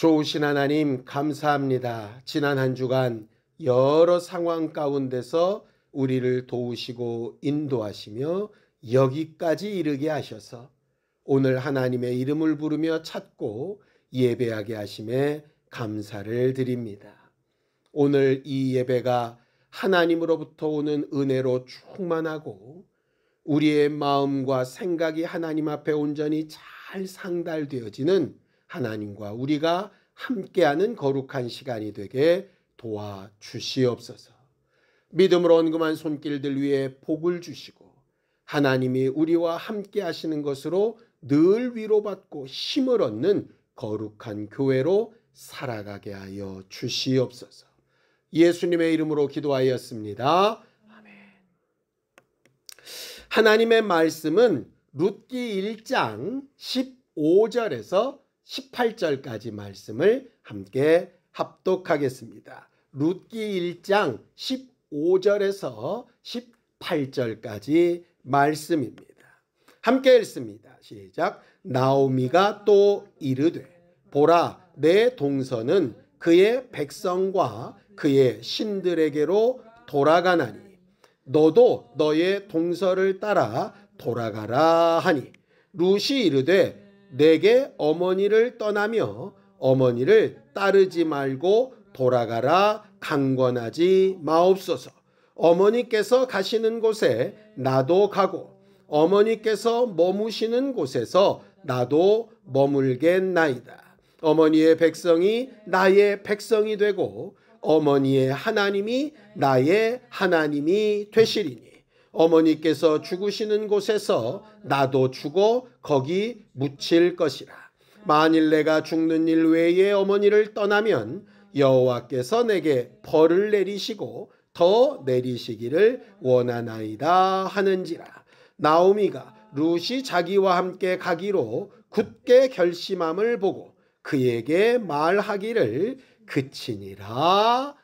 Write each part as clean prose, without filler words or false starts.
좋으신 하나님 감사합니다. 지난 한 주간 여러 상황 가운데서 우리를 도우시고 인도하시며 여기까지 이르게 하셔서 오늘 하나님의 이름을 부르며 찾고 예배하게 하심에 감사를 드립니다. 오늘 이 예배가 하나님으로부터 오는 은혜로 충만하고 우리의 마음과 생각이 하나님 앞에 온전히 잘 상달되어지는 하나님과 우리가 함께하는 거룩한 시간이 되게 도와주시옵소서. 믿음으로 언금한 손길들 위에 복을 주시고 하나님이 우리와 함께 하시는 것으로 늘 위로받고 힘을 얻는 거룩한 교회로 살아가게 하여 주시옵소서. 예수님의 이름으로 기도하였습니다. 아멘. 하나님의 말씀은 룻기 1장 15절에서 18절까지 말씀을 함께 합독하겠습니다. 룻기 1장 15절에서 18절까지 말씀입니다. 함께 읽습니다. 시작. 나오미가 또 이르되 보라, 내 동서는 그의 백성과 그의 신들에게로 돌아가나니 너도 너의 동서를 따라 돌아가라 하니 룻이 이르되 내게 어머니를 떠나며 어머니를 따르지 말고 돌아가라 강권하지 마옵소서. 어머니께서 가시는 곳에 나도 가고 어머니께서 머무시는 곳에서 나도 머물겠나이다. 어머니의 백성이 나의 백성이 되고 어머니의 하나님이 나의 하나님이 되시리니 어머니께서 죽으시는 곳에서 나도 죽어 거기 묻힐 것이라. 만일 내가 죽는 일 외에 어머니를 떠나면 여호와께서 내게 벌을 내리시고 더 내리시기를 원하나이다 하는지라. 나오미가 룻이 자기와 함께 가기로 굳게 결심함을 보고 그에게 말하기를 그치니라.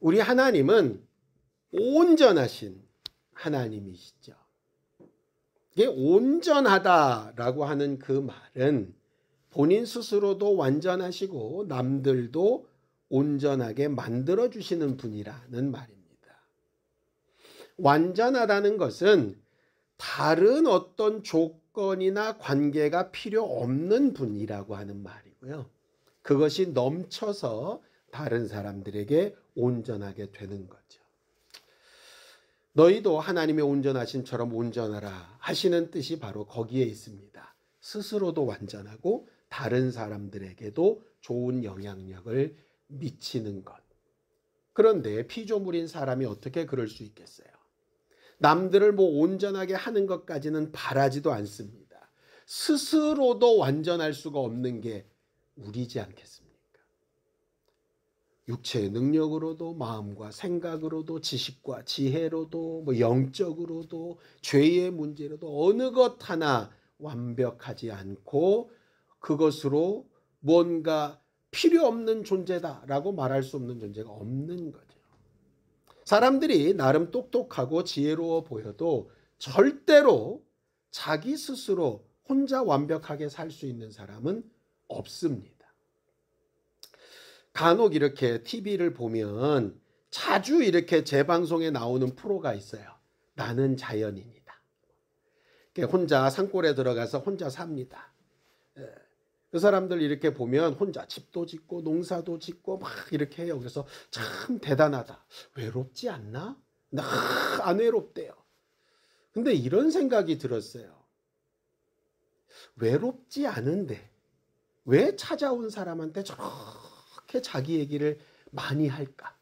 우리 하나님은 온전하신 하나님이시죠. 이게 온전하다라고 하는 그 말은 본인 스스로도 완전하시고 남들도 온전하게 만들어주시는 분이라는 말입니다. 완전하다는 것은 다른 어떤 조건이나 관계가 필요 없는 분이라고 하는 말이고요. 그것이 넘쳐서 다른 사람들에게 온전하게 되는 거죠. 너희도 하나님의 온전하심처럼 온전하라 하시는 뜻이 바로 거기에 있습니다. 스스로도 완전하고 다른 사람들에게도 좋은 영향력을 미치는 것. 그런데 피조물인 사람이 어떻게 그럴 수 있겠어요? 남들을 온전하게 하는 것까지는 바라지도 않습니다. 스스로도 완전할 수가 없는 게 우리지 않겠습니까? 육체의 능력으로도 마음과 생각으로도 지식과 지혜로도 영적으로도 죄의 문제로도 어느 것 하나 완벽하지 않고 그것으로 뭔가 필요 없는 존재다라고 말할 수 없는 존재가 없는 거죠. 사람들이 나름 똑똑하고 지혜로워 보여도 절대로 자기 스스로 혼자 완벽하게 살 수 있는 사람은 없습니다. 간혹 이렇게 TV를 보면 자주 이렇게 재방송에 나오는 프로가 있어요. 나는 자연인이다. 혼자 산골에 들어가서 혼자 삽니다. 그 사람들 이렇게 보면 혼자 집도 짓고 농사도 짓고 막 이렇게 해요. 그래서 참 대단하다. 외롭지 않나? 나 안 외롭대요. 근데 이런 생각이 들었어요. 외롭지 않은데 왜 찾아온 사람한테 저렇게 자기 얘기를 많이 할까?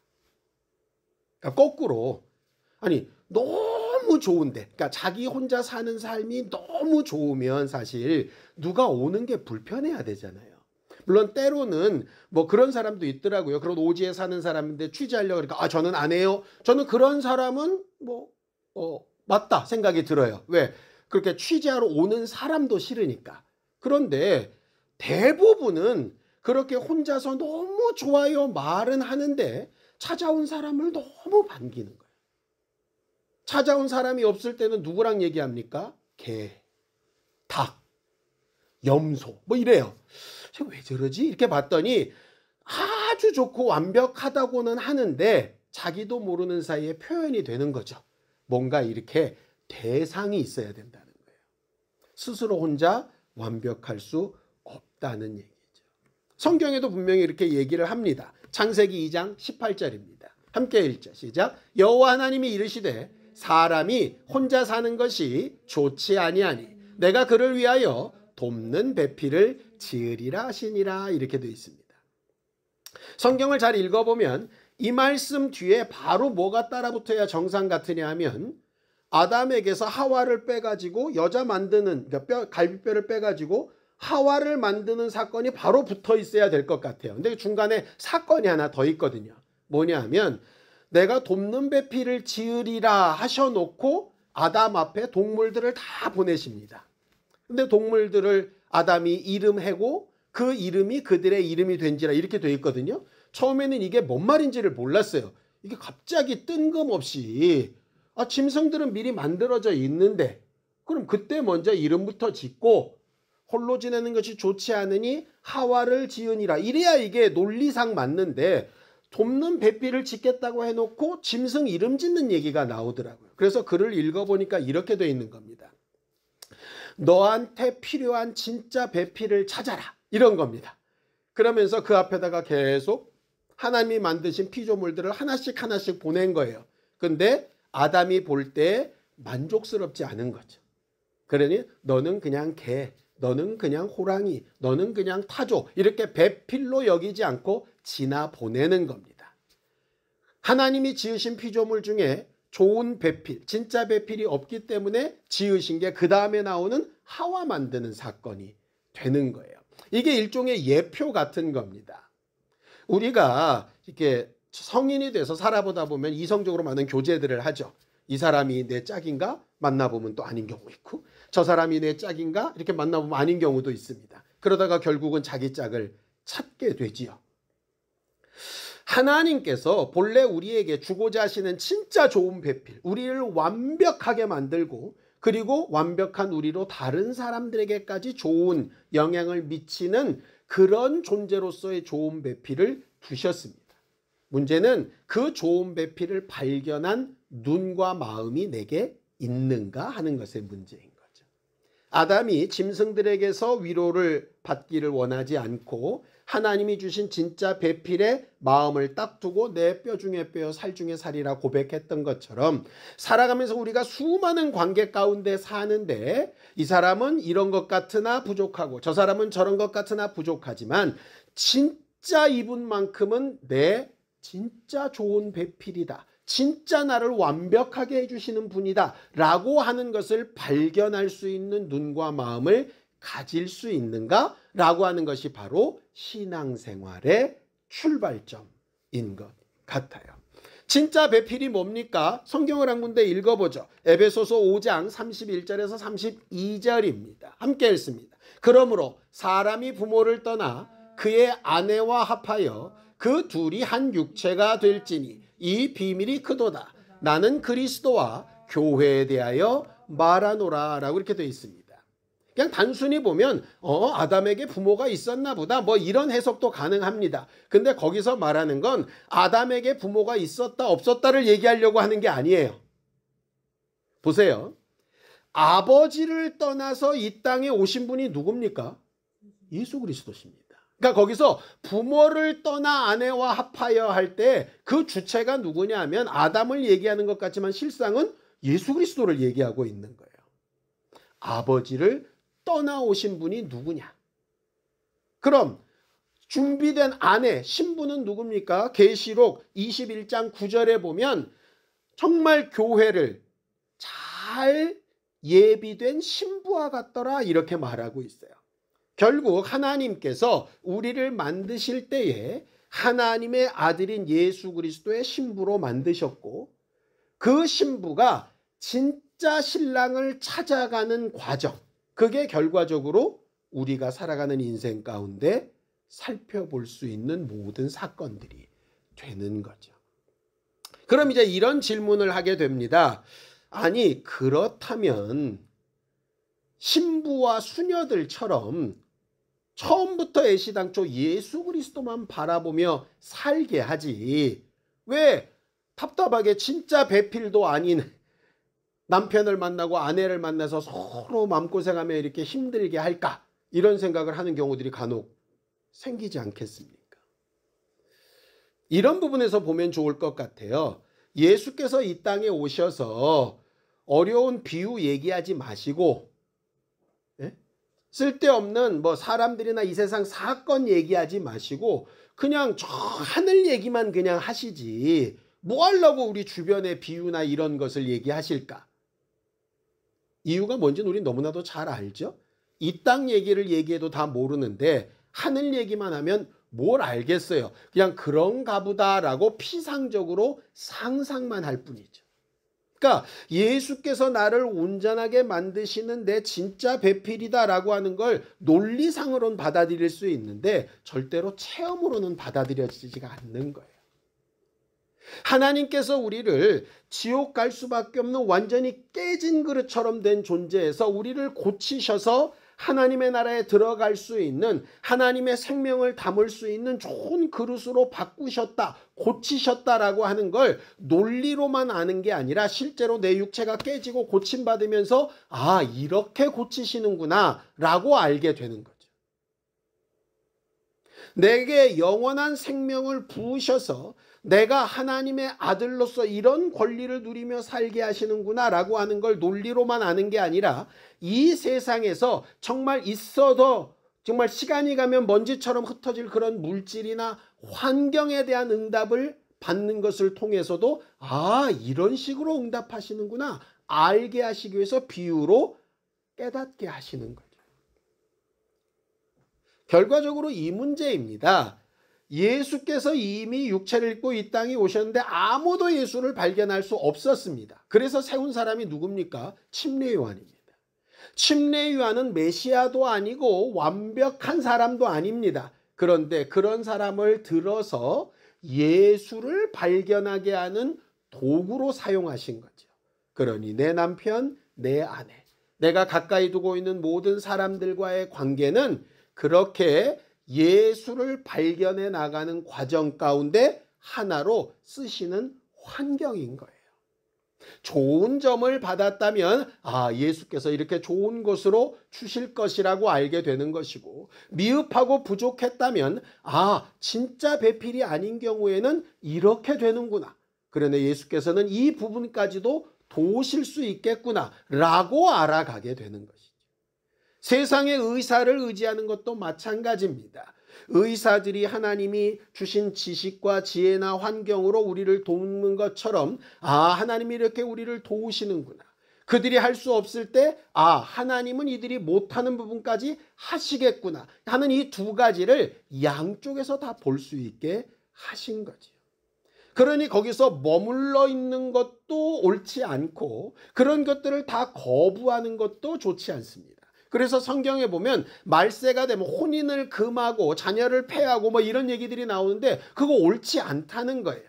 그러니까 거꾸로 아니 너무 좋은데 그러니까 자기 혼자 사는 삶이 너무 좋으면 사실 누가 오는 게 불편해야 되잖아요. 물론 때로는 그런 사람도 있더라고요. 그런 오지에 사는 사람인데 취재하려고 그러니까 저는 안 해요. 저는 그런 사람은 맞다 생각이 들어요. 왜? 그렇게 취재하러 오는 사람도 싫으니까. 그런데 대부분은 그렇게 혼자서 너무 좋아요 말은 하는데 찾아온 사람을 너무 반기는 거예요. 찾아온 사람이 없을 때는 누구랑 얘기합니까? 개. 염소 뭐 이래요. 왜 저러지? 이렇게 봤더니 아주 좋고 완벽하다고는 하는데 자기도 모르는 사이에 표현이 되는 거죠. 뭔가 이렇게 대상이 있어야 된다는 거예요. 스스로 혼자 완벽할 수 없다는 얘기죠. 성경에도 분명히 이렇게 얘기를 합니다. 창세기 2장 18절입니다. 함께 읽죠. 시작. 여호와 하나님이 이르시되 사람이 혼자 사는 것이 좋지 아니하니 내가 그를 위하여 돕는 배필을 지으리라 하시니라. 이렇게 되어 있습니다. 성경을 잘 읽어보면 이 말씀 뒤에 바로 뭐가 따라붙어야 정상 같으냐 하면 아담에게서 하와를 빼가지고 여자 만드는, 그러니까 갈비뼈를 빼가지고 하와를 만드는 사건이 바로 붙어 있어야 될 것 같아요. 근데 중간에 사건이 하나 더 있거든요. 뭐냐 하면 내가 돕는 배필을 지으리라 하셔놓고 아담 앞에 동물들을 다 보내십니다. 근데 동물들을 아담이 이름하고 그 이름이 그들의 이름이 된지라 이렇게 돼 있거든요. 처음에는 이게 뭔 말인지를 몰랐어요. 이게 갑자기 뜬금없이 짐승들은 미리 만들어져 있는데 그럼 그때 먼저 이름부터 짓고 홀로 지내는 것이 좋지 않으니 하와를 지으니라. 이래야 이게 논리상 맞는데 돕는 배필을 짓겠다고 해놓고 짐승 이름 짓는 얘기가 나오더라고요. 그래서 글을 읽어보니까 이렇게 돼 있는 겁니다. 너한테 필요한 진짜 배필을 찾아라. 이런 겁니다. 그러면서 그 앞에다가 계속 하나님이 만드신 피조물들을 하나씩 하나씩 보낸 거예요. 근데 아담이 볼 때 만족스럽지 않은 거죠. 그러니 너는 그냥 개, 너는 그냥 호랑이, 너는 그냥 타조 이렇게 배필로 여기지 않고 지나 보내는 겁니다. 하나님이 지으신 피조물 중에 좋은 배필, 진짜 배필이 없기 때문에 지으신 게 그 다음에 나오는 하와 만드는 사건이 되는 거예요. 이게 일종의 예표 같은 겁니다. 우리가 이렇게 성인이 돼서 살아보다 보면 이성적으로 많은 교제들을 하죠. 이 사람이 내 짝인가? 만나보면 또 아닌 경우 있고 저 사람이 내 짝인가? 이렇게 만나보면 아닌 경우도 있습니다. 그러다가 결국은 자기 짝을 찾게 되지요. 하나님께서 본래 우리에게 주고자 하시는 진짜 좋은 배필, 우리를 완벽하게 만들고 그리고 완벽한 우리로 다른 사람들에게까지 좋은 영향을 미치는 그런 존재로서의 좋은 배필을 두셨습니다. 문제는 그 좋은 배필을 발견한 눈과 마음이 내게 있는가 하는 것의 문제인 거죠. 아담이 짐승들에게서 위로를 받기를 원하지 않고 하나님이 주신 진짜 배필에 마음을 딱 두고 내 뼈 중에 뼈, 살 중에 살이라 고백했던 것처럼 살아가면서 우리가 수많은 관계 가운데 사는데 이 사람은 이런 것 같으나 부족하고 저 사람은 저런 것 같으나 부족하지만 진짜 이분만큼은 내 진짜 좋은 배필이다. 진짜 나를 완벽하게 해주시는 분이다. 라고 하는 것을 발견할 수 있는 눈과 마음을 가질 수 있는가? 라고 하는 것이 바로 신앙생활의 출발점인 것 같아요. 진짜 배필이 뭡니까? 성경을 한 군데 읽어보죠. 에베소서 5장 31절에서 32절입니다. 함께 읽습니다. 그러므로 사람이 부모를 떠나 그의 아내와 합하여 그 둘이 한 육체가 될지니 이 비밀이 크도다. 나는 그리스도와 교회에 대하여 말하노라 라고 이렇게 되어 있습니다. 그냥 단순히 보면 아담에게 부모가 있었나 보다 뭐 이런 해석도 가능합니다. 근데 거기서 말하는 건 아담에게 부모가 있었다 없었다를 얘기하려고 하는 게 아니에요. 보세요. 아버지를 떠나서 이 땅에 오신 분이 누굽니까? 예수 그리스도십니다. 그러니까 거기서 부모를 떠나 아내와 합하여 할 때 그 주체가 누구냐 하면 아담을 얘기하는 것 같지만 실상은 예수 그리스도를 얘기하고 있는 거예요. 아버지를 떠나오신 분이 누구냐? 그럼 준비된 아내, 신부는 누굽니까? 계시록 21장 9절에 보면 정말 교회를 잘 예비된 신부와 같더라 이렇게 말하고 있어요. 결국 하나님께서 우리를 만드실 때에 하나님의 아들인 예수 그리스도의 신부로 만드셨고 그 신부가 진짜 신랑을 찾아가는 과정, 그게 결과적으로 우리가 살아가는 인생 가운데 살펴볼 수 있는 모든 사건들이 되는 거죠. 그럼 이제 이런 질문을 하게 됩니다. 아니 그렇다면 신부와 수녀들처럼 처음부터 애시당초 예수 그리스도만 바라보며 살게 하지, 왜 답답하게 진짜 배필도 아닌 남편을 만나고 아내를 만나서 서로 마음고생하며 이렇게 힘들게 할까, 이런 생각을 하는 경우들이 간혹 생기지 않겠습니까? 이런 부분에서 보면 좋을 것 같아요. 예수께서 이 땅에 오셔서 어려운 비유 얘기하지 마시고, 쓸데없는 사람들이나 이 세상 사건 얘기하지 마시고 그냥 저 하늘 얘기만 그냥 하시지, 뭐 하려고 우리 주변의 비유나 이런 것을 얘기하실까? 이유가 뭔지는 우리 너무나도 잘 알죠. 이 땅 얘기를 얘기해도 다 모르는데 하늘 얘기만 하면 뭘 알겠어요. 그냥 그런가 보다라고 피상적으로 상상만 할 뿐이죠. 그러니까 예수께서 나를 온전하게 만드시는 내 진짜 배필이다라고 하는 걸 논리상으로는 받아들일 수 있는데 절대로 체험으로는 받아들여지지가 않는 거예요. 하나님께서 우리를 지옥 갈 수밖에 없는 완전히 깨진 그릇처럼 된 존재에서 우리를 고치셔서 하나님의 나라에 들어갈 수 있는, 하나님의 생명을 담을 수 있는 좋은 그릇으로 바꾸셨다, 고치셨다라고 하는 걸 논리로만 아는 게 아니라 실제로 내 육체가 깨지고 고침받으면서 아, 이렇게 고치시는구나 라고 알게 되는 거죠. 내게 영원한 생명을 부으셔서 내가 하나님의 아들로서 이런 권리를 누리며 살게 하시는구나 라고 하는 걸 논리로만 아는 게 아니라 이 세상에서 정말 있어도 정말 시간이 가면 먼지처럼 흩어질 그런 물질이나 환경에 대한 응답을 받는 것을 통해서도 아, 이런 식으로 응답하시는구나 알게 하시기 위해서 비유로 깨닫게 하시는 거죠. 결과적으로 이 문제입니다. 예수께서 이미 육체를 입고 이 땅에 오셨는데 아무도 예수를 발견할 수 없었습니다. 그래서 세운 사람이 누굽니까? 침례 요한입니다. 침례 요한은 메시아도 아니고 완벽한 사람도 아닙니다. 그런데 그런 사람을 들어서 예수를 발견하게 하는 도구로 사용하신 거죠. 그러니 내 남편, 내 아내, 내가 가까이 두고 있는 모든 사람들과의 관계는 그렇게 예수를 발견해 나가는 과정 가운데 하나로 쓰시는 환경인 거예요. 좋은 점을 받았다면 아, 예수께서 이렇게 좋은 것으로 주실 것이라고 알게 되는 것이고, 미흡하고 부족했다면 아, 진짜 배필이 아닌 경우에는 이렇게 되는구나, 그러네 예수께서는 이 부분까지도 도우실 수 있겠구나 라고 알아가게 되는 것이죠. 세상의 의사를 의지하는 것도 마찬가지입니다. 의사들이 하나님이 주신 지식과 지혜나 환경으로 우리를 돕는 것처럼 아, 하나님이 이렇게 우리를 도우시는구나, 그들이 할 수 없을 때 아, 하나님은 이들이 못하는 부분까지 하시겠구나 하는 이 두 가지를 양쪽에서 다 볼 수 있게 하신 거죠. 그러니 거기서 머물러 있는 것도 옳지 않고 그런 것들을 다 거부하는 것도 좋지 않습니다. 그래서 성경에 보면 말세가 되면 혼인을 금하고 자녀를 폐하고 이런 얘기들이 나오는데 그거 옳지 않다는 거예요.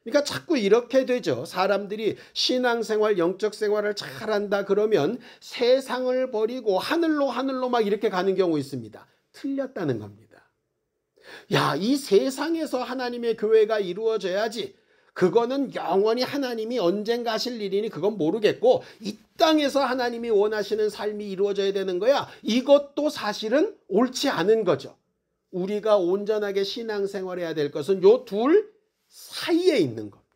그러니까 자꾸 이렇게 되죠. 사람들이 신앙생활, 영적 생활을 잘한다 그러면 세상을 버리고 하늘로 막 이렇게 가는 경우 있습니다. 틀렸다는 겁니다. 야, 이 세상에서 하나님의 교회가 이루어져야지, 그거는 영원히 하나님이 언젠가 하실 일이니 그건 모르겠고 이 땅에서 하나님이 원하시는 삶이 이루어져야 되는 거야, 이것도 사실은 옳지 않은 거죠. 우리가 온전하게 신앙생활해야 될 것은 요 둘 사이에 있는 겁니다.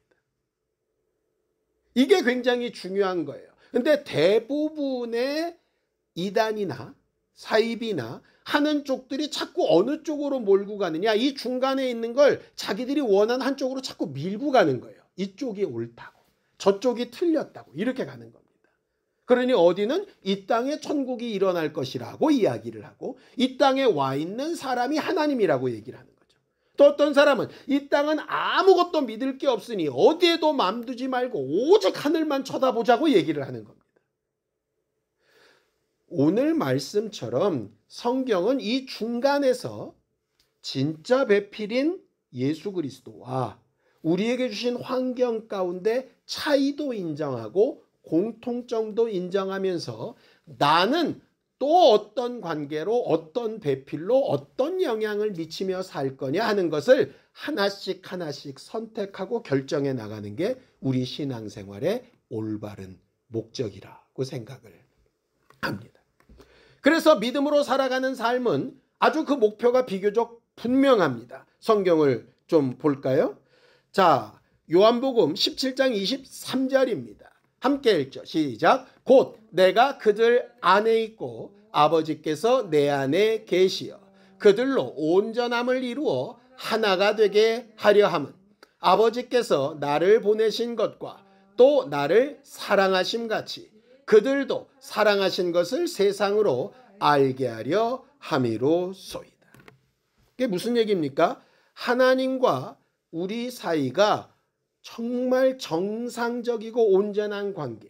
이게 굉장히 중요한 거예요. 근데 대부분의 이단이나 사입이나 하는 쪽들이 자꾸 어느 쪽으로 몰고 가느냐, 이 중간에 있는 걸 자기들이 원하는 한쪽으로 자꾸 밀고 가는 거예요. 이쪽이 옳다고 저쪽이 틀렸다고 이렇게 가는 겁니다. 그러니 어디는 이 땅에 천국이 일어날 것이라고 이야기를 하고 이 땅에 와 있는 사람이 하나님이라고 얘기를 하는 거죠. 또 어떤 사람은 이 땅은 아무것도 믿을 게 없으니 어디에도 맘 두지 말고 오직 하늘만 쳐다보자고 얘기를 하는 겁니다. 오늘 말씀처럼 성경은 이 중간에서 진짜 배필인 예수 그리스도와 우리에게 주신 환경 가운데 차이도 인정하고 공통점도 인정하면서 나는 또 어떤 관계로 어떤 배필로 어떤 영향을 미치며 살 거냐 하는 것을 하나씩 하나씩 선택하고 결정해 나가는 게 우리 신앙생활의 올바른 목적이라고 생각을 합니다. 그래서 믿음으로 살아가는 삶은 아주 그 목표가 비교적 분명합니다. 성경을 좀 볼까요? 자, 요한복음 17장 23절입니다. 함께 읽죠. 시작. 곧 내가 그들 안에 있고 아버지께서 내 안에 계시어 그들로 온전함을 이루어 하나가 되게 하려 함은 아버지께서 나를 보내신 것과 또 나를 사랑하심 같이 그들도 사랑하신 것을 세상으로 알게 하려 함이로소이다. 이게 무슨 얘기입니까? 하나님과 우리 사이가 정말 정상적이고 온전한 관계.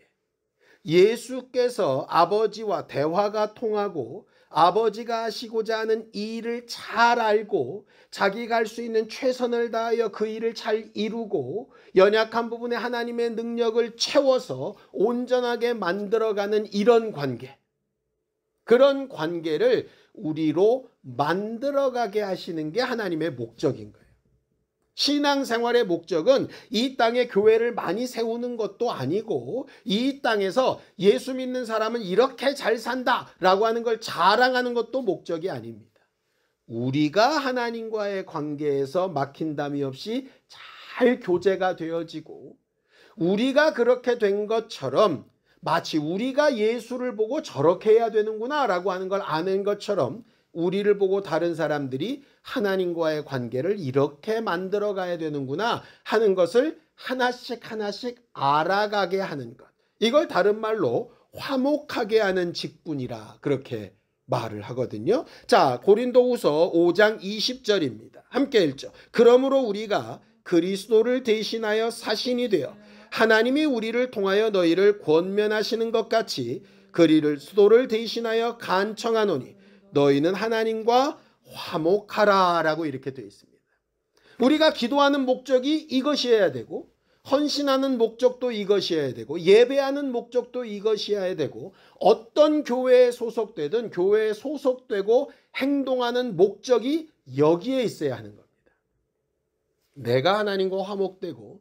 예수께서 아버지와 대화가 통하고 아버지가 하시고자 하는 일을 잘 알고 자기가 할 수 있는 최선을 다하여 그 일을 잘 이루고 연약한 부분에 하나님의 능력을 채워서 온전하게 만들어가는 이런 관계. 그런 관계를 우리로 만들어가게 하시는 게 하나님의 목적인 거예요. 신앙생활의 목적은 이 땅에 교회를 많이 세우는 것도 아니고 이 땅에서 예수 믿는 사람은 이렇게 잘 산다라고 하는 걸 자랑하는 것도 목적이 아닙니다. 우리가 하나님과의 관계에서 막힌담이 없이 잘 교제가 되어지고 우리가 그렇게 된 것처럼 마치 우리가 예수를 보고 저렇게 해야 되는구나 라고 하는 걸 아는 것처럼 우리를 보고 다른 사람들이 하나님과의 관계를 이렇게 만들어 가야 되는구나 하는 것을 하나씩 하나씩 알아가게 하는 것. 이걸 다른 말로 화목하게 하는 직분이라 그렇게 말을 하거든요. 자, 고린도후서 5장 20절입니다. 함께 읽죠. 그러므로 우리가 그리스도를 대신하여 사신이 되어 하나님이 우리를 통하여 너희를 권면하시는 것 같이 그리스도를 대신하여 간청하노니 너희는 하나님과 화목하라 라고 이렇게 되어 있습니다. 우리가 기도하는 목적이 이것이어야 되고 헌신하는 목적도 이것이어야 되고 예배하는 목적도 이것이어야 되고 어떤 교회에 소속되든 교회에 소속되고 행동하는 목적이 여기에 있어야 하는 겁니다. 내가 하나님과 화목되고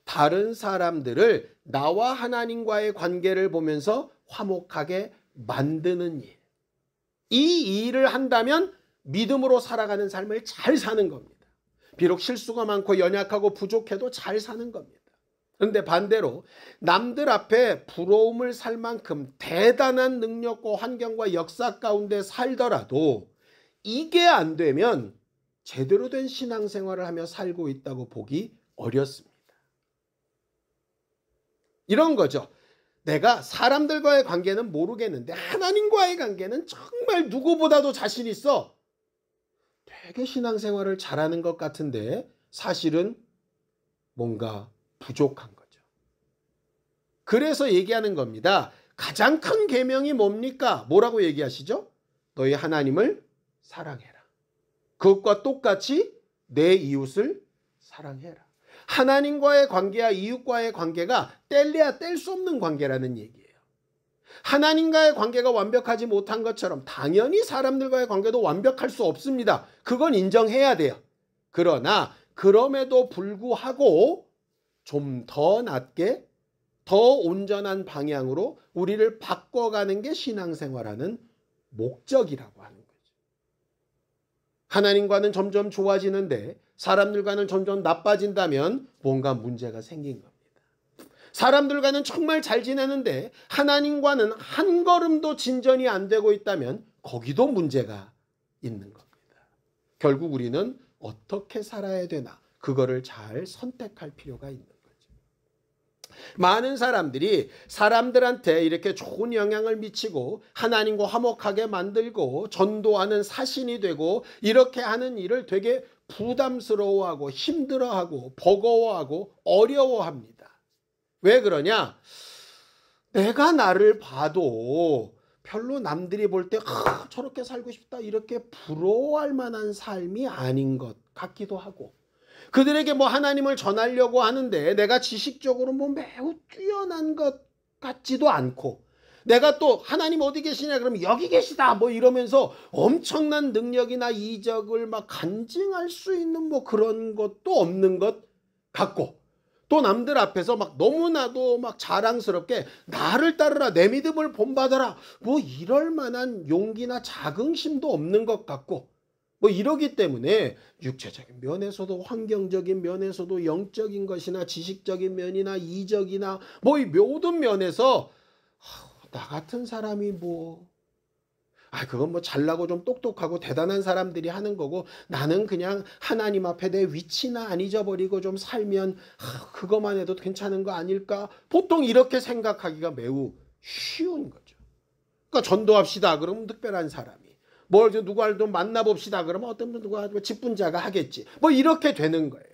다른 사람들을 나와 하나님과의 관계를 보면서 화목하게 만드는 일. 이 일을 한다면 믿음으로 살아가는 삶을 잘 사는 겁니다. 비록 실수가 많고 연약하고 부족해도 잘 사는 겁니다. 그런데 반대로 남들 앞에 부러움을 살 만큼 대단한 능력과 환경과 역사 가운데 살더라도 이게 안 되면 제대로 된 신앙생활을 하며 살고 있다고 보기 어렵습니다. 이런 거죠. 내가 사람들과의 관계는 모르겠는데 하나님과의 관계는 정말 누구보다도 자신 있어. 되게 신앙생활을 잘하는 것 같은데 사실은 뭔가 부족한 거죠. 그래서 얘기하는 겁니다. 가장 큰 계명이 뭡니까? 뭐라고 얘기하시죠? 너희 하나님을 사랑해라. 그것과 똑같이 내 이웃을 사랑해라. 하나님과의 관계와 이웃과의 관계가 뗄래야 뗄 수 없는 관계라는 얘기예요. 하나님과의 관계가 완벽하지 못한 것처럼 당연히 사람들과의 관계도 완벽할 수 없습니다. 그건 인정해야 돼요. 그러나 그럼에도 불구하고 좀 더 낫게 더 온전한 방향으로 우리를 바꿔가는 게 신앙생활하는 목적이라고 하는 거죠. 하나님과는 점점 좋아지는데 사람들과는 점점 나빠진다면 뭔가 문제가 생긴 겁니다. 사람들과는 정말 잘 지내는데 하나님과는 한 걸음도 진전이 안 되고 있다면 거기도 문제가 있는 겁니다. 결국 우리는 어떻게 살아야 되나 그거를 잘 선택할 필요가 있는 거죠. 많은 사람들이 사람들한테 이렇게 좋은 영향을 미치고 하나님과 화목하게 만들고 전도하는 사신이 되고 이렇게 하는 일을 되게 부담스러워하고 힘들어하고 버거워하고 어려워합니다. 왜 그러냐? 내가 나를 봐도 별로 남들이 볼 때 저렇게 살고 싶다 이렇게 부러워할 만한 삶이 아닌 것 같기도 하고 그들에게 뭐 하나님을 전하려고 하는데 내가 지식적으로 뭐 매우 뛰어난 것 같지도 않고 내가 또 하나님 어디 계시냐 그러면 여기 계시다 뭐 이러면서 엄청난 능력이나 이적을 막 간증할 수 있는 뭐 그런 것도 없는 것 같고, 또 남들 앞에서 막 너무나도 막 자랑스럽게 나를 따르라 내 믿음을 본받아라 뭐 이럴 만한 용기나 자긍심도 없는 것 같고, 뭐 이러기 때문에 육체적인 면에서도 환경적인 면에서도 영적인 것이나 지식적인 면이나 이적이나 뭐 이 모든 면에서 나 같은 사람이 뭐 그건 뭐 잘나고 좀 똑똑하고 대단한 사람들이 하는 거고, 나는 그냥 하나님 앞에 내 위치나 안 잊어버리고 좀 살면 그것만 해도 괜찮은 거 아닐까? 보통 이렇게 생각하기가 매우 쉬운 거죠. 그러니까 전도합시다 그러면 특별한 사람이, 뭘 누구를 좀 만나봅시다 그러면 어떤 분 누가 직분자가 하겠지, 뭐 이렇게 되는 거예요.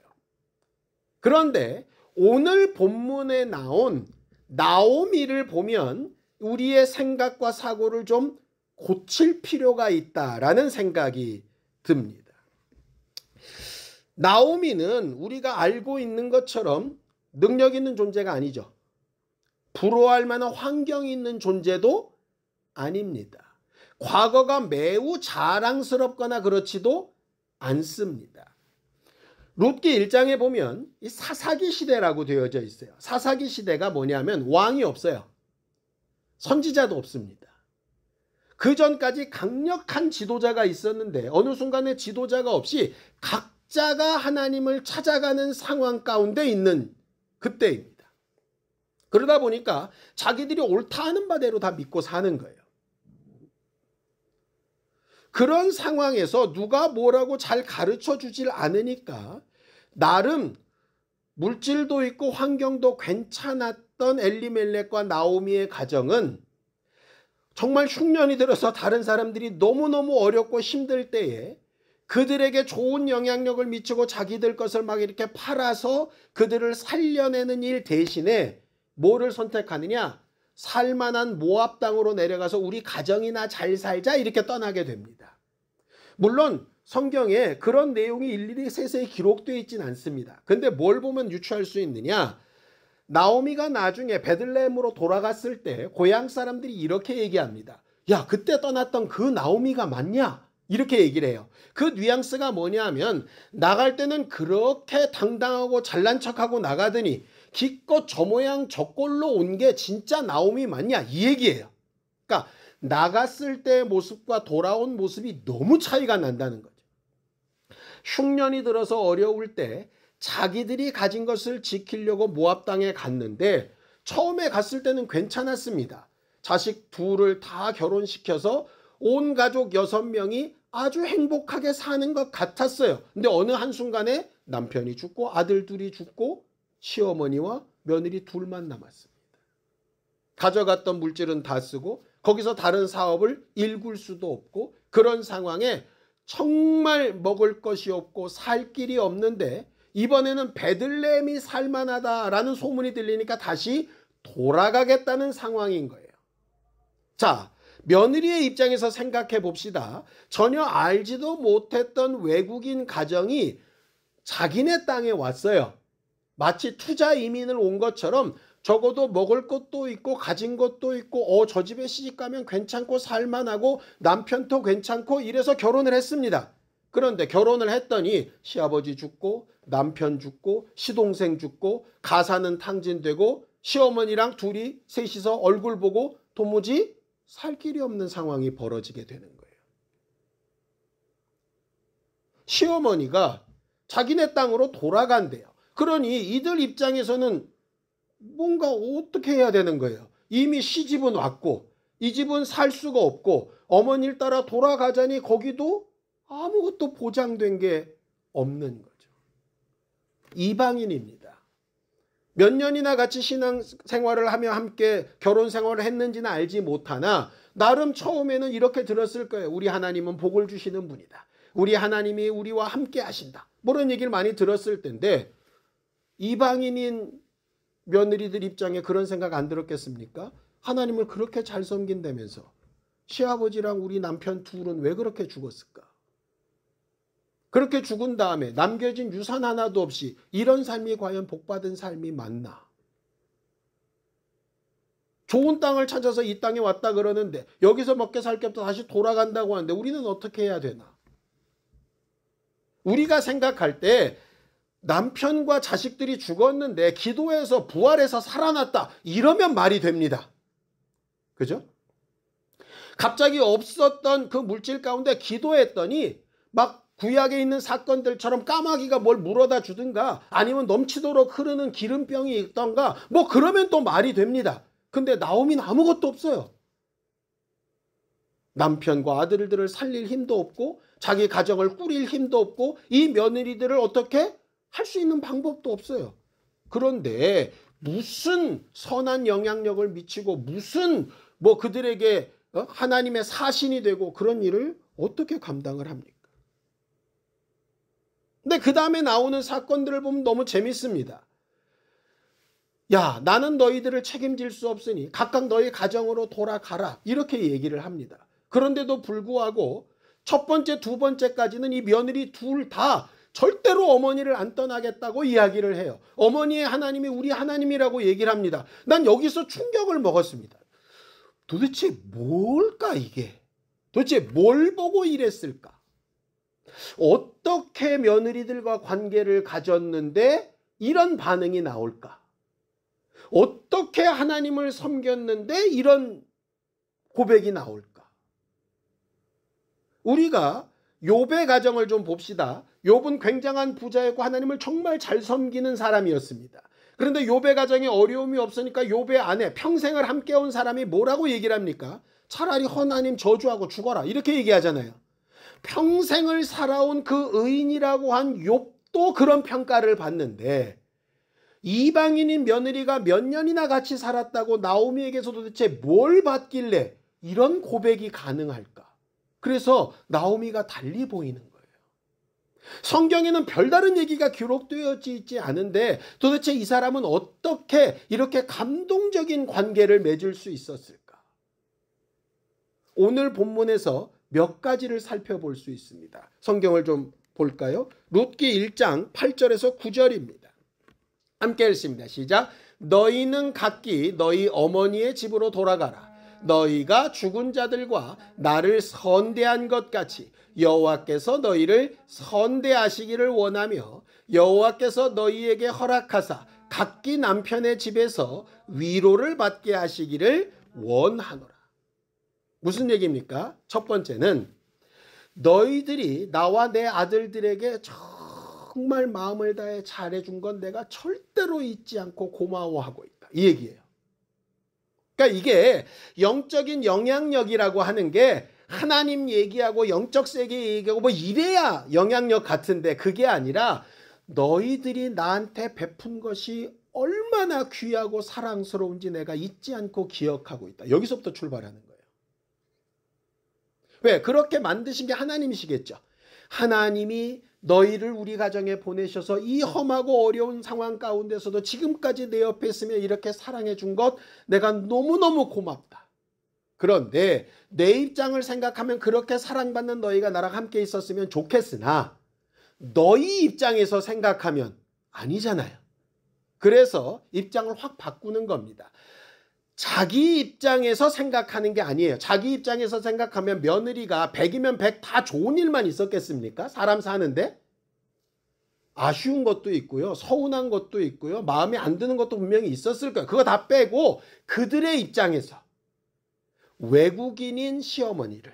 그런데 오늘 본문에 나온 나오미를 보면 우리의 생각과 사고를 좀 고칠 필요가 있다라는 생각이 듭니다. 나오미는 우리가 알고 있는 것처럼 능력 있는 존재가 아니죠. 부러워할 만한 환경이 있는 존재도 아닙니다. 과거가 매우 자랑스럽거나 그렇지도 않습니다. 룻기 1장에 보면 이 사사기 시대라고 되어져 있어요. 사사기 시대가 뭐냐면 왕이 없어요. 선지자도 없습니다. 그 전까지 강력한 지도자가 있었는데 어느 순간에 지도자가 없이 각자가 하나님을 찾아가는 상황 가운데 있는 그때입니다. 그러다 보니까 자기들이 옳다 하는 바대로 다 믿고 사는 거예요. 그런 상황에서 누가 뭐라고 잘 가르쳐 주질 않으니까 나름 물질도 있고 환경도 괜찮았던 엘리멜렉과 나오미의 가정은 정말 흉년이 들어서 다른 사람들이 너무너무 어렵고 힘들 때에 그들에게 좋은 영향력을 미치고 자기들 것을 막 이렇게 팔아서 그들을 살려내는 일 대신에 뭐를 선택하느냐? 살만한 모압 땅으로 내려가서 우리 가정이나 잘 살자 이렇게 떠나게 됩니다. 물론 성경에 그런 내용이 일일이 세세히 기록되어 있지는 않습니다. 근데 뭘 보면 유추할 수 있느냐? 나오미가 나중에 베들레헴으로 돌아갔을 때 고향 사람들이 이렇게 얘기합니다. 야, 그때 떠났던 그 나오미가 맞냐? 이렇게 얘기를 해요. 그 뉘앙스가 뭐냐 하면 나갈 때는 그렇게 당당하고 잘난 척하고 나가더니 기껏 저 모양 저 꼴로 온 게 진짜 나오미 맞냐? 이 얘기예요. 그러니까 나갔을 때의 모습과 돌아온 모습이 너무 차이가 난다는 거죠. 흉년이 들어서 어려울 때 자기들이 가진 것을 지키려고 모압 땅에 갔는데 처음에 갔을 때는 괜찮았습니다. 자식 둘을 다 결혼시켜서 온 가족 6명이 아주 행복하게 사는 것 같았어요. 근데 어느 한순간에 남편이 죽고 아들 둘이 죽고 시어머니와 며느리 둘만 남았습니다. 가져갔던 물질은 다 쓰고 거기서 다른 사업을 일굴 수도 없고 그런 상황에 정말 먹을 것이 없고 살 길이 없는데 이번에는 베들레헴이 살만하다라는 소문이 들리니까 다시 돌아가겠다는 상황인 거예요. 자, 며느리의 입장에서 생각해 봅시다. 전혀 알지도 못했던 외국인 가정이 자기네 땅에 왔어요. 마치 투자 이민을 온 것처럼 적어도 먹을 것도 있고 가진 것도 있고 저 집에 시집가면 괜찮고 살만하고 남편도 괜찮고 이래서 결혼을 했습니다. 그런데 결혼을 했더니 시아버지 죽고 남편 죽고 시동생 죽고 가사는 탕진되고 시어머니랑 둘이 셋이서 얼굴 보고 도무지 살 길이 없는 상황이 벌어지게 되는 거예요. 시어머니가 자기네 땅으로 돌아간대요. 그러니 이들 입장에서는 뭔가 어떻게 해야 되는 거예요. 이미 시집은 왔고 이 집은 살 수가 없고 어머니를 따라 돌아가자니 거기도 아무것도 보장된 게 없는 거죠. 이방인입니다. 몇 년이나 같이 신앙생활을 하며 함께 결혼생활을 했는지는 알지 못하나 나름 처음에는 이렇게 들었을 거예요. 우리 하나님은 복을 주시는 분이다. 우리 하나님이 우리와 함께 하신다. 그런 얘기를 많이 들었을 텐데 이방인인 며느리들 입장에 그런 생각 안 들었겠습니까? 하나님을 그렇게 잘 섬긴다면서 시아버지랑 우리 남편 둘은 왜 그렇게 죽었을까? 그렇게 죽은 다음에 남겨진 유산 하나도 없이 이런 삶이 과연 복받은 삶이 맞나? 좋은 땅을 찾아서 이 땅에 왔다 그러는데 여기서 먹게 살 게 없다 다시 돌아간다고 하는데 우리는 어떻게 해야 되나? 우리가 생각할 때 남편과 자식들이 죽었는데 기도해서 부활해서 살아났다. 이러면 말이 됩니다. 그죠? 갑자기 없었던 그 물질 가운데 기도했더니 막 구약에 있는 사건들처럼 까마귀가 뭘 물어다 주든가 아니면 넘치도록 흐르는 기름병이 있던가 뭐 그러면 또 말이 됩니다. 근데 나오미는 아무것도 없어요. 남편과 아들들을 살릴 힘도 없고 자기 가정을 꾸릴 힘도 없고 이 며느리들을 어떻게 할 수 있는 방법도 없어요. 그런데 무슨 선한 영향력을 미치고 무슨 뭐 그들에게 하나님의 사신이 되고 그런 일을 어떻게 감당을 합니까? 근데 그 다음에 나오는 사건들을 보면 너무 재밌습니다. 야, 나는 너희들을 책임질 수 없으니 각각 너희 가정으로 돌아가라. 이렇게 얘기를 합니다. 그런데도 불구하고 첫 번째, 두 번째까지는 이 며느리 둘 다 절대로 어머니를 안 떠나겠다고 이야기를 해요. 어머니의 하나님이 우리 하나님이라고 얘기를 합니다. 난 여기서 충격을 먹었습니다. 도대체 뭘까 이게? 도대체 뭘 보고 이랬을까? 어떻게 며느리들과 관계를 가졌는데 이런 반응이 나올까? 어떻게 하나님을 섬겼는데 이런 고백이 나올까? 우리가 욥의 가정을 좀 봅시다. 욥은 굉장한 부자였고 하나님을 정말 잘 섬기는 사람이었습니다. 그런데 욥의 가정에 어려움이 없으니까 욥의 아내, 평생을 함께 온 사람이 뭐라고 얘기를 합니까? 차라리 하나님 저주하고 죽어라 이렇게 얘기하잖아요. 평생을 살아온 그 의인이라고 한 욥도 그런 평가를 받는데 이방인인 며느리가 몇 년이나 같이 살았다고 나오미에게서 도대체 뭘 받길래 이런 고백이 가능할까? 그래서 나오미가 달리 보이는 거예요. 성경에는 별다른 얘기가 기록되어 있지 않은데 도대체 이 사람은 어떻게 이렇게 감동적인 관계를 맺을 수 있었을까? 오늘 본문에서 몇 가지를 살펴볼 수 있습니다. 성경을 좀 볼까요? 룻기 1장 8절에서 9절입니다. 함께 읽습니다. 시작. 너희는 각기 너희 어머니의 집으로 돌아가라. 너희가 죽은 자들과 나를 선대한 것 같이 여호와께서 너희를 선대하시기를 원하며 여호와께서 너희에게 허락하사 각기 남편의 집에서 위로를 받게 하시기를 원하노라. 무슨 얘기입니까? 첫 번째는 너희들이 나와 내 아들들에게 정말 마음을 다해 잘해준 건 내가 절대로 잊지 않고 고마워하고 있다. 이 얘기예요. 그러니까 이게 영적인 영향력이라고 하는 게 하나님 얘기하고 영적 세계 얘기하고 뭐 이래야 영향력 같은데 그게 아니라 너희들이 나한테 베푼 것이 얼마나 귀하고 사랑스러운지 내가 잊지 않고 기억하고 있다. 여기서부터 출발하는 거예요. 왜? 그렇게 만드신 게 하나님이시겠죠. 하나님이 너희를 우리 가정에 보내셔서 이 험하고 어려운 상황 가운데서도 지금까지 내 옆에 있으며 이렇게 사랑해 준 것 내가 너무너무 고맙다. 그런데 내 입장을 생각하면 그렇게 사랑받는 너희가 나랑 함께 있었으면 좋겠으나 너희 입장에서 생각하면 아니잖아요. 그래서 입장을 확 바꾸는 겁니다. 자기 입장에서 생각하는 게 아니에요. 자기 입장에서 생각하면 며느리가 100이면 100 다 좋은 일만 있었겠습니까? 사람 사는데 아쉬운 것도 있고요. 서운한 것도 있고요. 마음에 안 드는 것도 분명히 있었을 거예요. 그거 다 빼고 그들의 입장에서 외국인인 시어머니를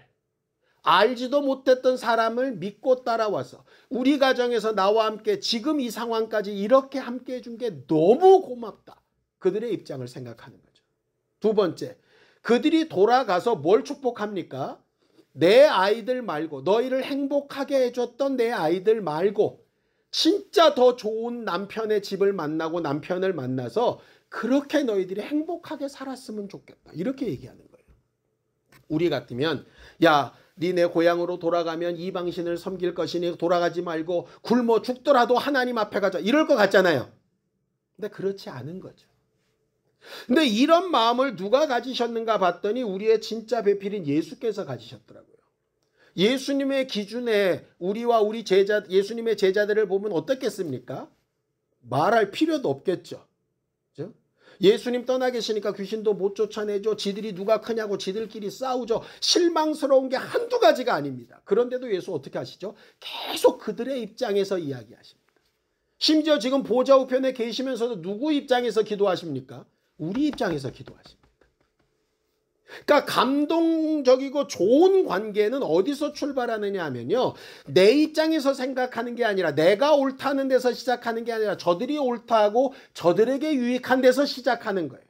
알지도 못했던 사람을 믿고 따라와서 우리 가정에서 나와 함께 지금 이 상황까지 이렇게 함께 해준 게 너무 고맙다. 그들의 입장을 생각하는 거죠. 두 번째, 그들이 돌아가서 뭘 축복합니까? 내 아이들 말고 너희를 행복하게 해줬던 내 아이들 말고 진짜 더 좋은 남편의 집을 만나고 남편을 만나서 그렇게 너희들이 행복하게 살았으면 좋겠다. 이렇게 얘기하는 거예요. 우리 같으면 야, 니네 고향으로 돌아가면 이방신을 섬길 것이니 돌아가지 말고 굶어 죽더라도 하나님 앞에 가자. 이럴 것 같잖아요. 근데 그렇지 않은 거죠. 근데 이런 마음을 누가 가지셨는가 봤더니 우리의 진짜 배필인 예수께서 가지셨더라고요. 예수님의 기준에 우리와 우리 제자, 예수님의 제자들을 보면 어떻겠습니까? 말할 필요도 없겠죠. 그렇죠? 예수님 떠나 계시니까 귀신도 못 쫓아내죠. 지들이 누가 크냐고 지들끼리 싸우죠. 실망스러운 게 한두 가지가 아닙니다. 그런데도 예수 어떻게 하시죠? 계속 그들의 입장에서 이야기하십니다. 심지어 지금 보좌 우편에 계시면서도 누구 입장에서 기도하십니까? 우리 입장에서 기도하십니다. 그러니까 감동적이고 좋은 관계는 어디서 출발하느냐 하면요. 내 입장에서 생각하는 게 아니라 내가 옳다는 데서 시작하는 게 아니라 저들이 옳다고 저들에게 유익한 데서 시작하는 거예요.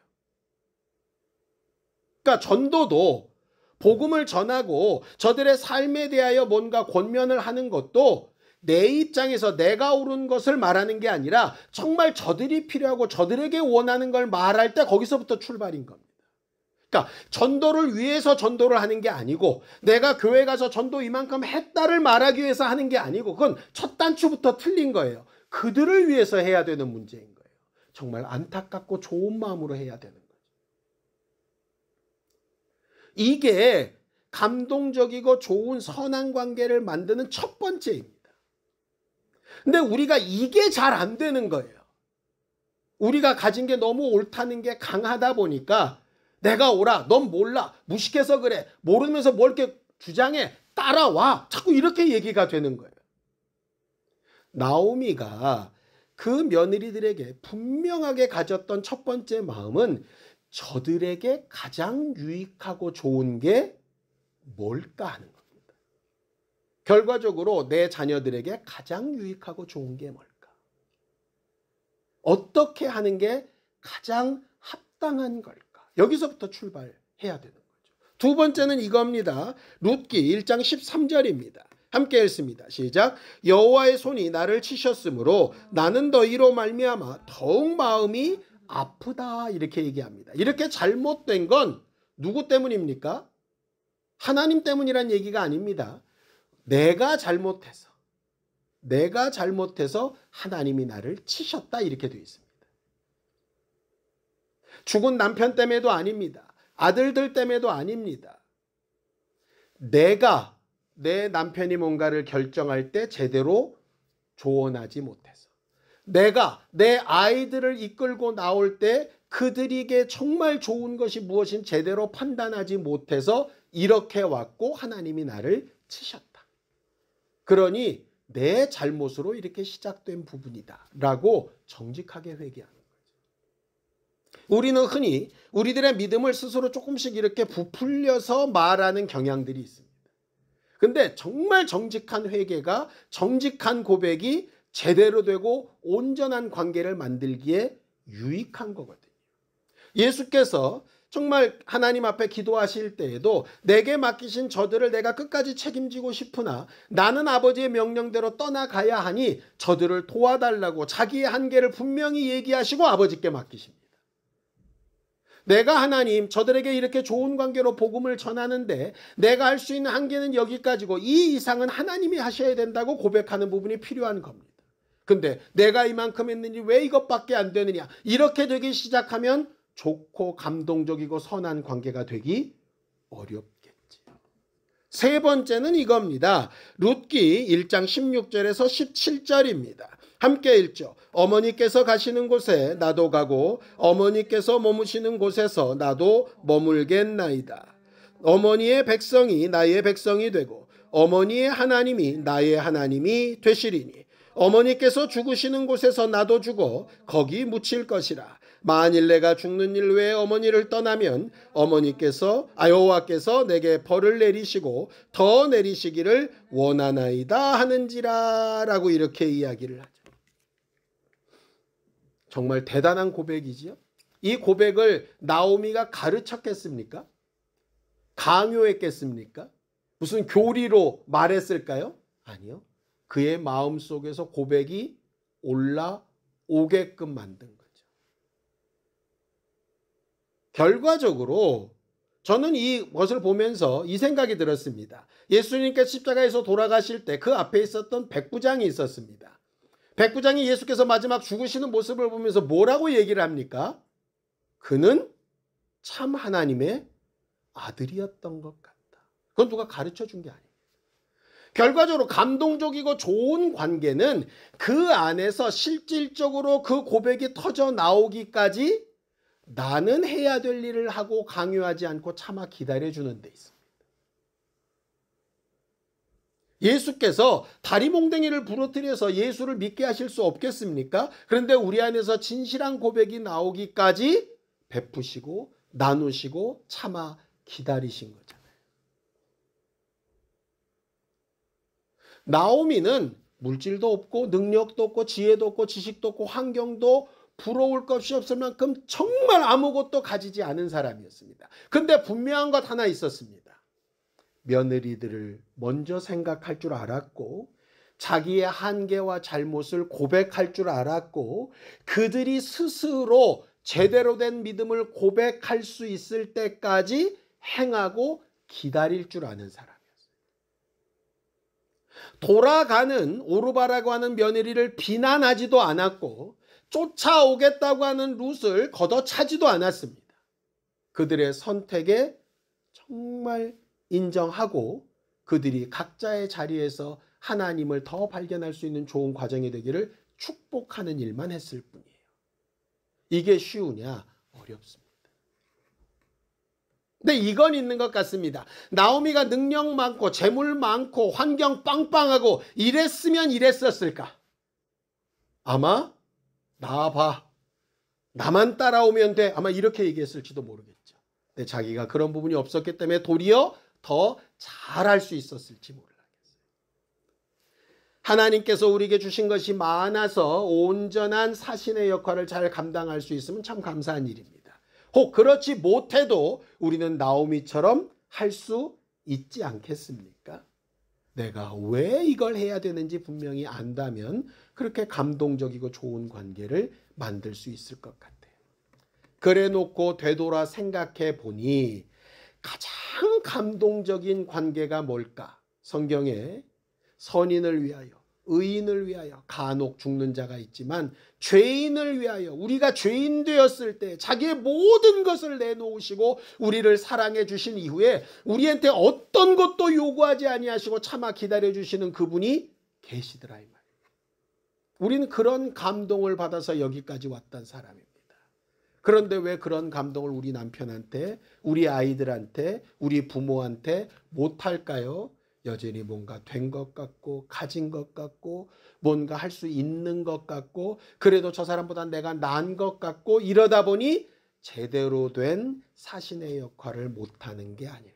그러니까 전도도 복음을 전하고 저들의 삶에 대하여 뭔가 권면을 하는 것도 내 입장에서 내가 옳은 것을 말하는 게 아니라 정말 저들이 필요하고 저들에게 원하는 걸 말할 때 거기서부터 출발인 겁니다. 그러니까 전도를 위해서 전도를 하는 게 아니고 내가 교회 가서 전도 이만큼 했다를 말하기 위해서 하는 게 아니고 그건 첫 단추부터 틀린 거예요. 그들을 위해서 해야 되는 문제인 거예요. 정말 안타깝고 좋은 마음으로 해야 되는 거죠. 이게 감동적이고 좋은 선한 관계를 만드는 첫 번째입니다. 근데 우리가 이게 잘 안 되는 거예요. 우리가 가진 게 너무 옳다는 게 강하다 보니까 내가 옳아, 넌 몰라, 무식해서 그래, 모르면서 뭘 이렇게 주장해, 따라와, 자꾸 이렇게 얘기가 되는 거예요. 나오미가 그 며느리들에게 분명하게 가졌던 첫 번째 마음은 저들에게 가장 유익하고 좋은 게 뭘까 하는 겁니다. 결과적으로 내 자녀들에게 가장 유익하고 좋은 게 뭘까? 어떻게 하는 게 가장 합당한 걸까? 여기서부터 출발해야 되는 거죠. 두 번째는 이겁니다. 룻기 1장 13절입니다. 함께 읽습니다. 시작. 여호와의 손이 나를 치셨으므로 나는 너희로 말미암아 더욱 마음이 아프다. 이렇게 얘기합니다. 이렇게 잘못된 건 누구 때문입니까? 하나님 때문이란 얘기가 아닙니다. 내가 잘못해서 하나님이 나를 치셨다. 이렇게 되어 있습니다. 죽은 남편 때문에도 아닙니다. 아들들 때문에도 아닙니다. 내가 내 남편이 뭔가를 결정할 때 제대로 조언하지 못해서, 내가 내 아이들을 이끌고 나올 때 그들에게 정말 좋은 것이 무엇인 제대로 판단하지 못해서 이렇게 왔고 하나님이 나를 치셨다. 그러니 내 잘못으로 이렇게 시작된 부분이다 라고 정직하게 회개합니다. 우리는 흔히 우리들의 믿음을 스스로 조금씩 이렇게 부풀려서 말하는 경향들이 있습니다. 근데 정말 정직한 회개가, 정직한 고백이 제대로 되고 온전한 관계를 만들기에 유익한 거거든요. 예수께서 정말 하나님 앞에 기도하실 때에도 내게 맡기신 저들을 내가 끝까지 책임지고 싶으나 나는 아버지의 명령대로 떠나가야 하니 저들을 도와달라고 자기의 한계를 분명히 얘기하시고 아버지께 맡기십니다. 내가 하나님 저들에게 이렇게 좋은 관계로 복음을 전하는데 내가 할 수 있는 한계는 여기까지고 이 이상은 하나님이 하셔야 된다고 고백하는 부분이 필요한 겁니다. 근데 내가 이만큼 했느니 왜 이것밖에 안 되느냐, 이렇게 되기 시작하면 좋고 감동적이고 선한 관계가 되기 어렵겠지. 세 번째는 이겁니다. 룻기 1장 16절에서 17절입니다. 함께 읽죠. 어머니께서 가시는 곳에 나도 가고 어머니께서 머무시는 곳에서 나도 머물겠나이다. 어머니의 백성이 나의 백성이 되고 어머니의 하나님이 나의 하나님이 되시리니 어머니께서 죽으시는 곳에서 나도 죽어 거기 묻힐 것이라. 만일 내가 죽는 일 외에 어머니를 떠나면 어머니께서 여호와께서 내게 벌을 내리시고 더 내리시기를 원하나이다 하는지라 라고 이렇게 이야기를 하죠. 정말 대단한 고백이지요. 이 고백을 나오미가 가르쳤겠습니까? 강요했겠습니까? 무슨 교리로 말했을까요? 아니요. 그의 마음속에서 고백이 올라오게끔 만든 거죠. 결과적으로 저는 이것을 보면서 이 생각이 들었습니다. 예수님께서 십자가에서 돌아가실 때 그 앞에 있었던 백부장이 있었습니다. 백부장이 예수께서 마지막 죽으시는 모습을 보면서 뭐라고 얘기를 합니까? 그는 참 하나님의 아들이었던 것 같다. 그건 누가 가르쳐 준 게 아니에요. 결과적으로 감동적이고 좋은 관계는 그 안에서 실질적으로 그 고백이 터져 나오기까지 나는 해야 될 일을 하고 강요하지 않고 차마 기다려주는 데 있습니다. 예수께서 다리몽댕이를 부러뜨려서 예수를 믿게 하실 수 없겠습니까? 그런데 우리 안에서 진실한 고백이 나오기까지 베푸시고 나누시고 참아 기다리신 거잖아요. 나오미는 물질도 없고 능력도 없고 지혜도 없고 지식도 없고 환경도 부러울 것이 없을 만큼 정말 아무것도 가지지 않은 사람이었습니다. 근데 분명한 것 하나 있었습니다. 며느리들을 먼저 생각할 줄 알았고 자기의 한계와 잘못을 고백할 줄 알았고 그들이 스스로 제대로 된 믿음을 고백할 수 있을 때까지 행하고 기다릴 줄 아는 사람이었어요. 돌아가는 오르바라고 하는 며느리를 비난하지도 않았고 쫓아오겠다고 하는 룻을 걷어차지도 않았습니다. 그들의 선택에 정말 인정하고 그들이 각자의 자리에서 하나님을 더 발견할 수 있는 좋은 과정이 되기를 축복하는 일만 했을 뿐이에요. 이게 쉬우냐? 어렵습니다. 근데 이건 있는 것 같습니다. 나오미가 능력 많고 재물 많고 환경 빵빵하고 이랬으면 이랬었을까? 아마 나봐. 나만 따라오면 돼. 아마 이렇게 얘기했을지도 모르겠죠. 근데 자기가 그런 부분이 없었기 때문에 도리어 더 잘할 수 있었을지 몰라요. 하나님께서 우리에게 주신 것이 많아서 온전한 사신의 역할을 잘 감당할 수 있으면 참 감사한 일입니다. 혹 그렇지 못해도 우리는 나오미처럼 할 수 있지 않겠습니까? 내가 왜 이걸 해야 되는지 분명히 안다면 그렇게 감동적이고 좋은 관계를 만들 수 있을 것 같아요. 그래 놓고 되돌아 생각해 보니 가장 감동적인 관계가 뭘까? 성경에 선인을 위하여, 의인을 위하여, 간혹 죽는 자가 있지만 죄인을 위하여, 우리가 죄인 되었을 때 자기의 모든 것을 내놓으시고 우리를 사랑해 주신 이후에 우리한테 어떤 것도 요구하지 아니하시고 참아 기다려 주시는 그분이 계시더라 이 말이에요. 우리는 그런 감동을 받아서 여기까지 왔던 사람입니다. 그런데 왜 그런 감동을 우리 남편한테, 우리 아이들한테, 우리 부모한테 못할까요? 여전히 뭔가 된 것 같고 가진 것 같고 뭔가 할 수 있는 것 같고 그래도 저 사람보다 내가 나은 것 같고 이러다 보니 제대로 된 사신의 역할을 못하는 게 아닐까.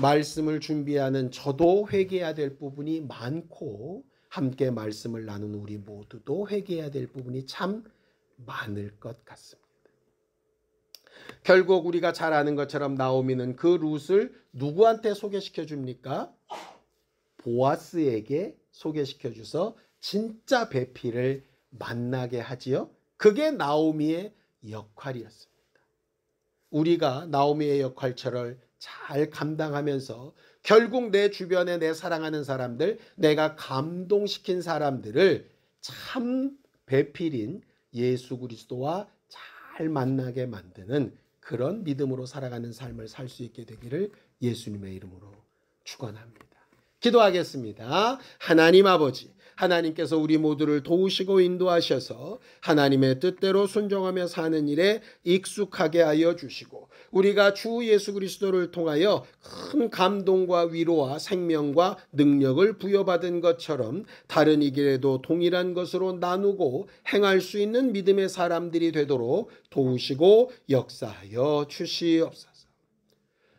말씀을 준비하는 저도 회개해야 될 부분이 많고 함께 말씀을 나눈 우리 모두도 회개해야 될 부분이 참 많을 것 같습니다. 결국 우리가 잘 아는 것처럼 나오미는 그 룻을 누구한테 소개시켜 줍니까? 보아스에게 소개시켜 줘서 진짜 배필을 만나게 하지요. 그게 나오미의 역할이었습니다. 우리가 나오미의 역할처럼 잘 감당하면서 결국 내 주변에 내 사랑하는 사람들, 내가 감동시킨 사람들을 참 배필인 예수 그리스도와 잘 만나게 만드는 그런 믿음으로 살아가는 삶을 살 수 있게 되기를 예수님의 이름으로 축원합니다. 기도하겠습니다. 하나님 아버지, 하나님께서 우리 모두를 도우시고 인도하셔서 하나님의 뜻대로 순종하며 사는 일에 익숙하게 하여 주시고 우리가 주 예수 그리스도를 통하여 큰 감동과 위로와 생명과 능력을 부여받은 것처럼 다른 이 길에도 동일한 것으로 나누고 행할 수 있는 믿음의 사람들이 되도록 도우시고 역사하여 주시옵소서.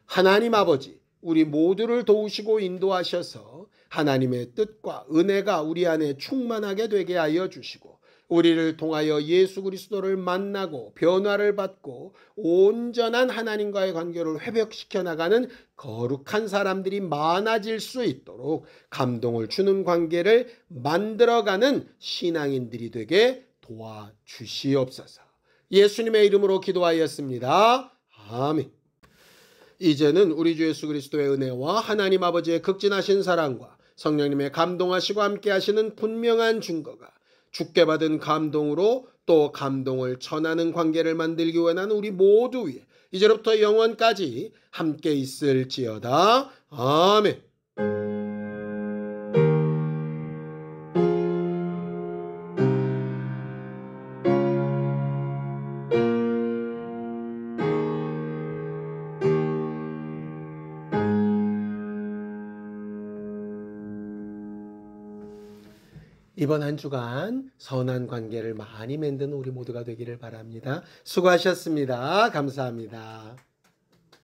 하나님 아버지, 우리 모두를 도우시고 인도하셔서 하나님의 뜻과 은혜가 우리 안에 충만하게 되게 하여 주시고 우리를 통하여 예수 그리스도를 만나고 변화를 받고 온전한 하나님과의 관계를 회복시켜 나가는 거룩한 사람들이 많아질 수 있도록 감동을 주는 관계를 만들어가는 신앙인들이 되게 도와주시옵소서. 예수님의 이름으로 기도하였습니다. 아멘. 이제는 우리 주 예수 그리스도의 은혜와 하나님 아버지의 극진하신 사랑과 성령님의 감동하시고 함께 하시는 분명한 증거가 주께 받은 감동으로 또 감동을 전하는 관계를 만들기 원하는 우리 모두 위에 이제로부터 영원까지 함께 있을지어다. 아멘. 이번 한 주간 선한 관계를 많이 만드는 우리 모두가 되기를 바랍니다. 수고하셨습니다. 감사합니다.